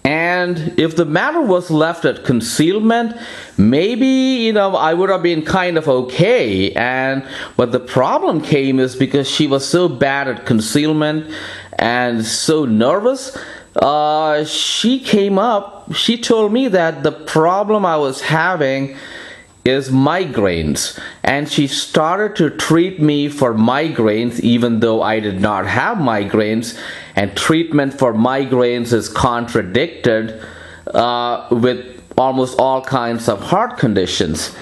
And if the matter was left at concealment, maybe, I would have been kind of okay. But the problem came is because she was so bad at concealment and so nervous, she told me that the problem I was having is migraines, and she started to treat me for migraines even though I did not have migraines, and treatment for migraines is contradicted with almost all kinds of heart conditions.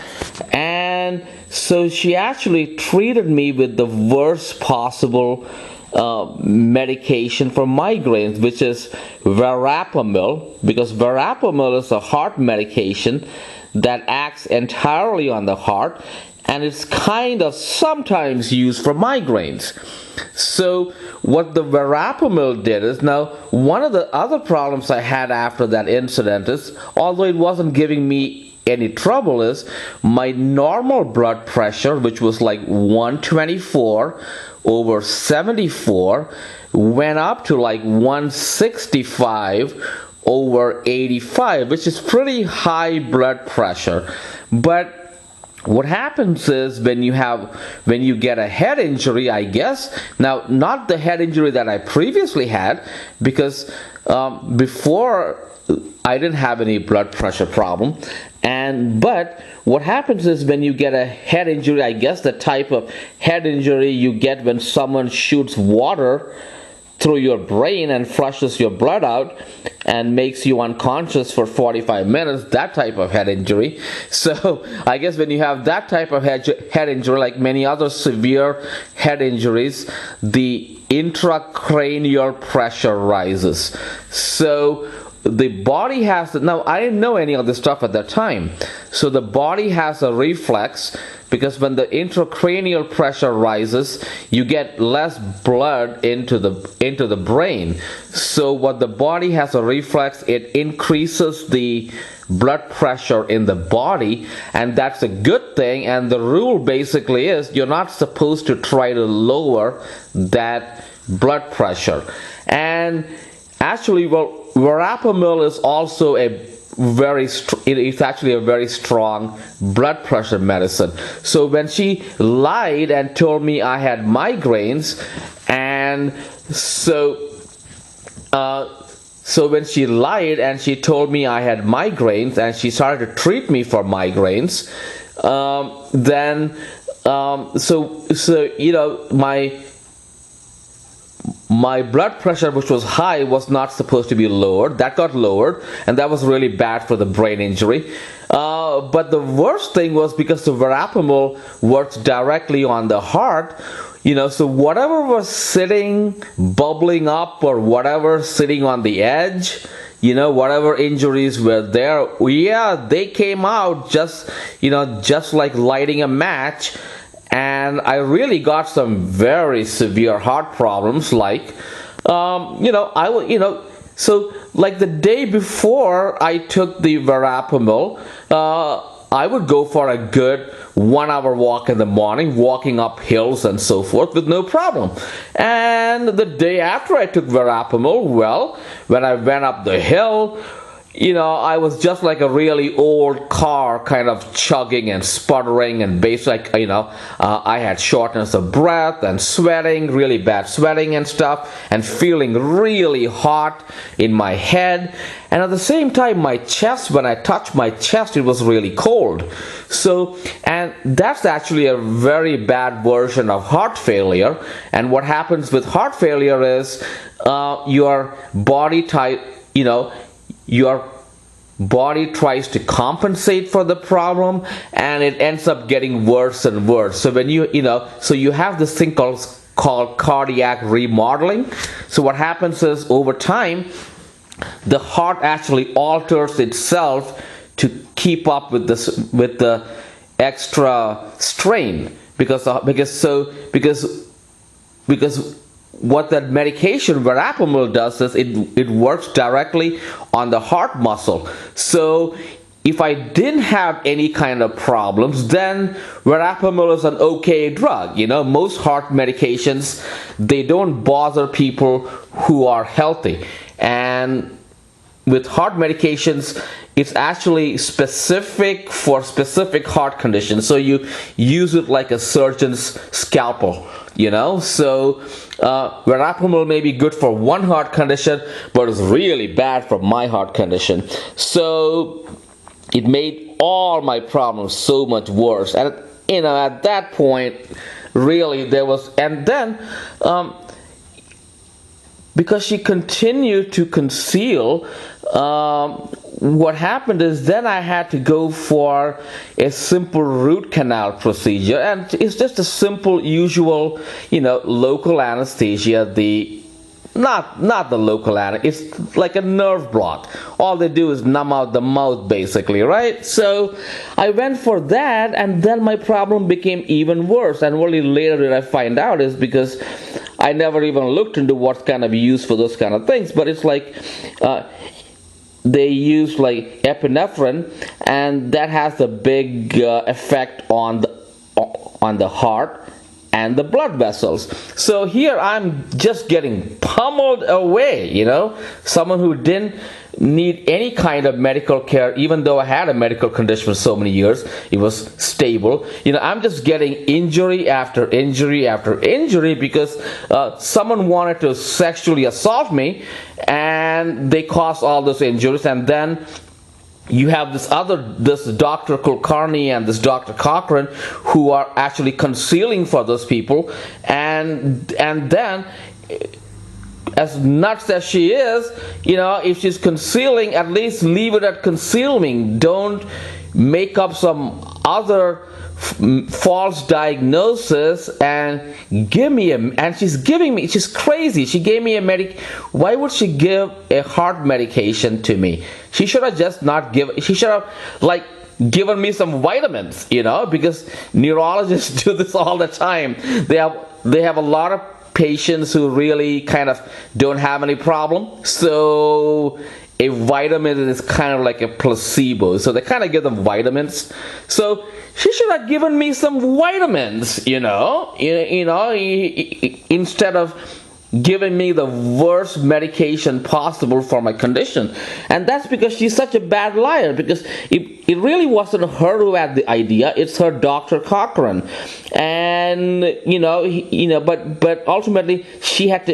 And so she actually treated me with the worst possible medication for migraines, which is verapamil, because verapamil is a heart medication that acts entirely on the heart, and it's kind of sometimes used for migraines. So what the verapamil did is, now one of the other problems I had after that incident is, although it wasn't giving me any trouble, is my normal blood pressure, which was like 124 over 74, went up to like 165 over 85, which is pretty high blood pressure. But what happens is, when you get a head injury, I guess, now not the head injury that I previously had, because before I didn't have any blood pressure problem, but what happens is, when you get a head injury, I guess the type of head injury you get when someone shoots water through your brain and flushes your blood out and makes you unconscious for 45 minutes, that type of head injury. So I guess when you have that type of head injury, like many other severe head injuries, the intracranial pressure rises. So the body has to, now I didn't know any of this stuff at that time, so the body has a reflex, because when the intracranial pressure rises, you get less blood into the brain. So what the body has a reflex, it increases the blood pressure in the body, and that's a good thing. And the rule basically is, you're not supposed to try to lower that blood pressure. And actually, well, verapamil is also it's actually a very strong blood pressure medicine. So when she lied and told me I had migraines, and so when she lied and she told me I had migraines, and she started to treat me for migraines, my blood pressure, which was high, was not supposed to be lowered. That got lowered, and that was really bad for the brain injury. But the worst thing was, because the verapamil works directly on the heart, so whatever was sitting, bubbling up, or whatever sitting on the edge, whatever injuries were there, they came out just like lighting a match. And I really got some very severe heart problems, like, so like the day before I took the verapamil, I would go for a good 1 hour walk in the morning, walking up hills and so forth with no problem. And the day after I took verapamil, well, when I went up the hill, I was just like a really old car, kind of chugging and sputtering, and basically, I had shortness of breath and sweating, really bad sweating and stuff, and feeling really hot in my head. And at the same time, my chest, when I touched my chest, it was really cold. So, and that's actually a very bad version of heart failure. And what happens with heart failure is, your body type, your body tries to compensate for the problem, and it ends up getting worse and worse. So when so you have this thing called cardiac remodeling. So what happens is, over time, the heart actually alters itself to keep up with the extra strain, because what that medication verapamil does is, it works directly on the heart muscle. So if I didn't have any kind of problems, then verapamil is an okay drug. Most heart medications, they don't bother people who are healthy. And with heart medications, it's actually specific for specific heart conditions. So you use it like a surgeon's scalpel, you know. So verapamil may be good for one heart condition, but it's really bad for my heart condition. So it made all my problems so much worse. And you know, at that point, really there was, and then because she continued to conceal, what happened is then I had to go for a simple root canal procedure, and it's just a simple, usual, you know, local anesthesia. Not the local anesthesia, it's like a nerve block. All they do is numb out the mouth, basically, right? So I went for that, and then my problem became even worse. And only later did I find out is because I never even looked into what's kind of used for those kind of things. But it's like they use like epinephrine, and that has a big effect on the heart and the blood vessels. So here I'm just getting pummeled away, you know, someone who didn't need any kind of medical care, even though I had a medical condition for so many years. It was stable. You know, I'm just getting injury after injury after injury because someone wanted to sexually assault me, and they caused all those injuries. And then you have this Dr. Kulkarni and this Dr. Cochran who are actually concealing for those people, and then, as nuts as she is, you know, if she's concealing, at least leave it at concealing. Don't make up some other false diagnosis and give me and she's crazy. She gave me why would she give a heart medication to me? She should have just not she should have like given me some vitamins, you know, because neurologists do this all the time. They have a lot of patients who really kind of don't have any problem, so a vitamin is kind of like a placebo, so they kind of give them vitamins. So she should have given me some vitamins, you know, instead of giving me the worst medication possible for my condition. And that's because she's such a bad liar, because it really wasn't her who had the idea, it's her Dr. Cochran. And but ultimately she had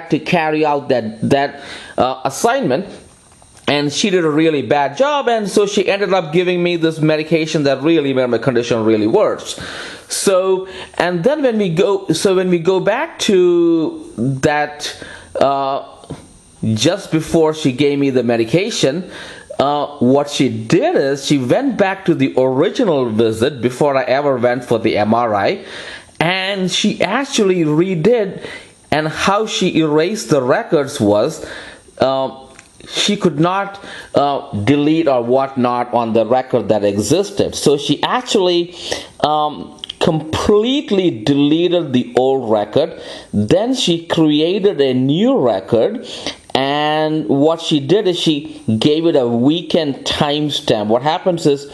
to carry out that assignment. And she did a really bad job, and so she ended up giving me this medication that really made my condition really worse. So, and then when we go back to that, just before she gave me the medication, what she did is she went back to the original visit before I ever went for the MRI, and she actually redid, and how she erased the records was, she could not delete or whatnot on the record that existed. So she actually completely deleted the old record. Then she created a new record, and what she did is she gave it a weekend timestamp. What happens is,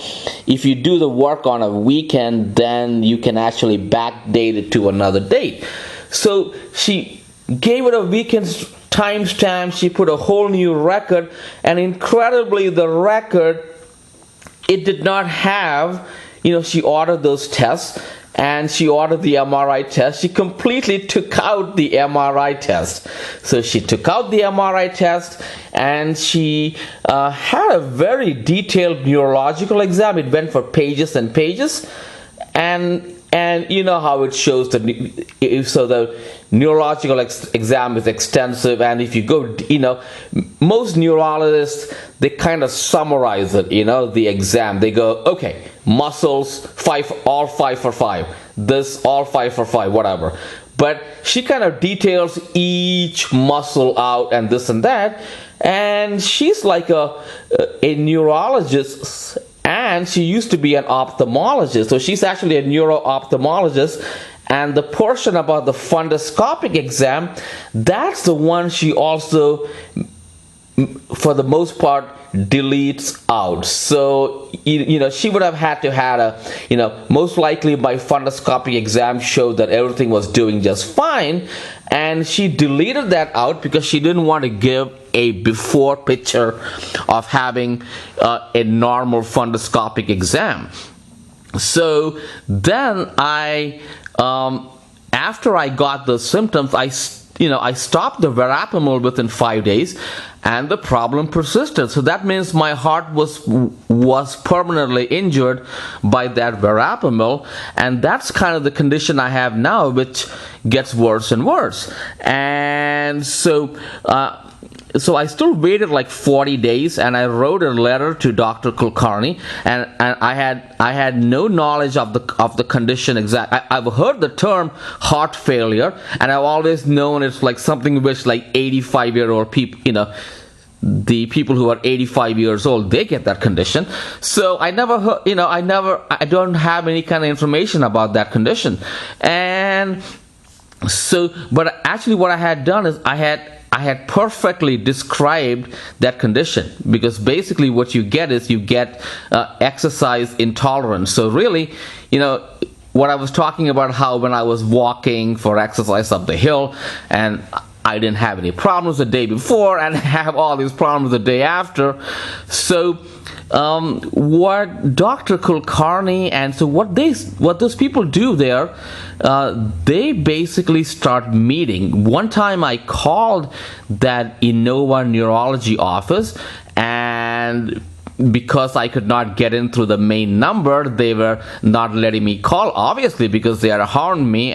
if you do the work on a weekend, then you can actually backdate it to another date. So she gave it a weekend timestamp, she put a whole new record, and incredibly the record, it did not have, she ordered those tests, and she ordered the MRI test. She completely took out the MRI test. So she took out the MRI test, and she had a very detailed neurological exam. It went for pages and pages, and you know how it shows the neurological exam is extensive, and if you go, most neurologists, they kind of summarize it, the exam. They go, okay, muscles, all 5 for 5, this, all 5 for 5, whatever. But she kind of details each muscle out and this and that, and she's like a neurologist, and she used to be an ophthalmologist, so she's actually a neuro-ophthalmologist. And the portion about the fundoscopic exam, that's the one she also for the most part, deletes out. So she would have had to had a most likely my fundoscopy exam showed that everything was doing just fine, and she deleted that out because she didn't want to give a before picture of having a normal fundoscopic exam. So then after I got the symptoms, I stopped the verapamil within 5 days, and the problem persisted. So that means my heart was permanently injured by that verapamil, and that's kind of the condition I have now, which gets worse and worse. And so I still waited like 40 days, and I wrote a letter to Dr. Kulkarni, and I had no knowledge of the condition exact. I've heard the term heart failure, and I've always known it's like something which like 85-year-old people, the people who are 85 years old, they get that condition. So I never heard, I don't have any kind of information about that condition. And so, but actually what I had done is I had perfectly described that condition, because basically what you get is exercise intolerance. So really, what I was talking about, how when I was walking for exercise up the hill and I didn't have any problems the day before and have all these problems the day after. So what Dr. Kulkarni and so what those people do there, they basically start meeting. One time I called that Innova neurology office, and because I could not get in through the main number, they were not letting me call, obviously, because they had harmed me,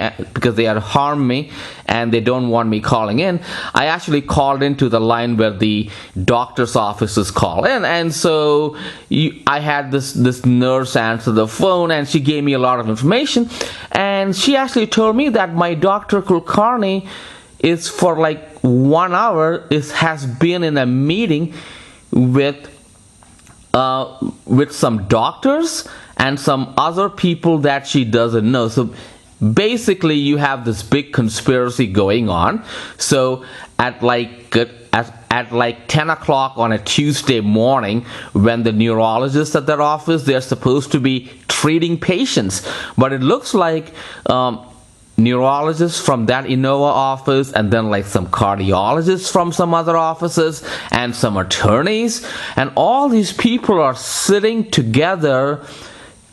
and they don't want me calling in. I actually called into the line where the doctor's offices call in, and so I had this nurse answer the phone, and she gave me a lot of information, and she actually told me that my Dr. Kulkarni is for like 1 hour has been in a meeting with some doctors and some other people that she doesn't know. So basically you have this big conspiracy going on. So at like 10 o'clock on a Tuesday morning, when the neurologists at their office, they're supposed to be treating patients, but it looks like neurologists from that Innova office, and then like some cardiologists from some other offices, and some attorneys, and all these people are sitting together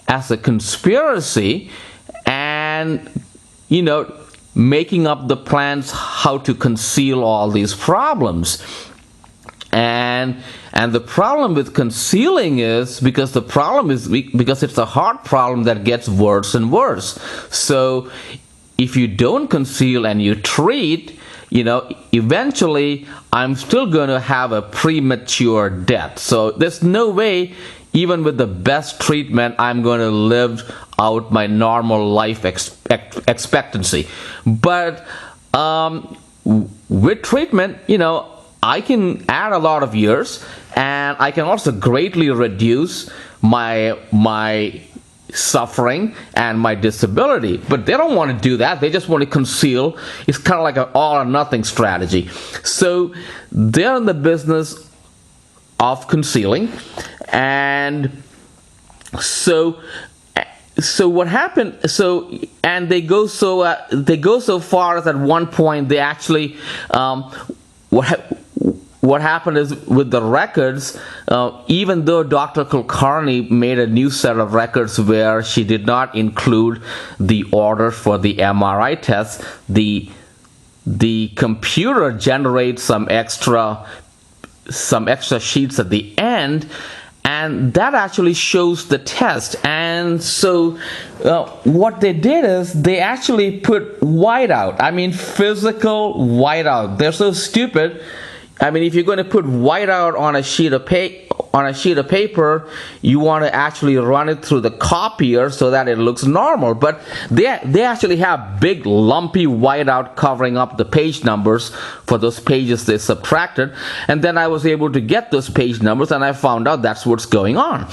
as a conspiracy and making up the plans how to conceal all these problems. And the problem with concealing is because it's a heart problem that gets worse and worse. So if you don't conceal and you treat, eventually I'm still going to have a premature death. So there's no way, even with the best treatment, I'm going to live out my normal life expectancy. But with treatment, I can add a lot of years, and I can also greatly reduce my suffering and my disability. But they don't want to do that. They just want to conceal. It's kind of like an all or nothing strategy. So they're in the business of concealing. And so what happened, and they go so far as at one point they actually what happened is with the records, even though Dr. Kulkarni made a new set of records where she did not include the order for the MRI test, the computer generates some extra sheets at the end, and that actually shows the test. And so what they did is they actually put whiteout. I mean, physical whiteout. They're so stupid. I mean, if you're going to put whiteout on a sheet of paper, you want to actually run it through the copier so that it looks normal. But they actually have big lumpy whiteout covering up the page numbers for those pages they subtracted. And then I was able to get those page numbers, and I found out that's what's going on.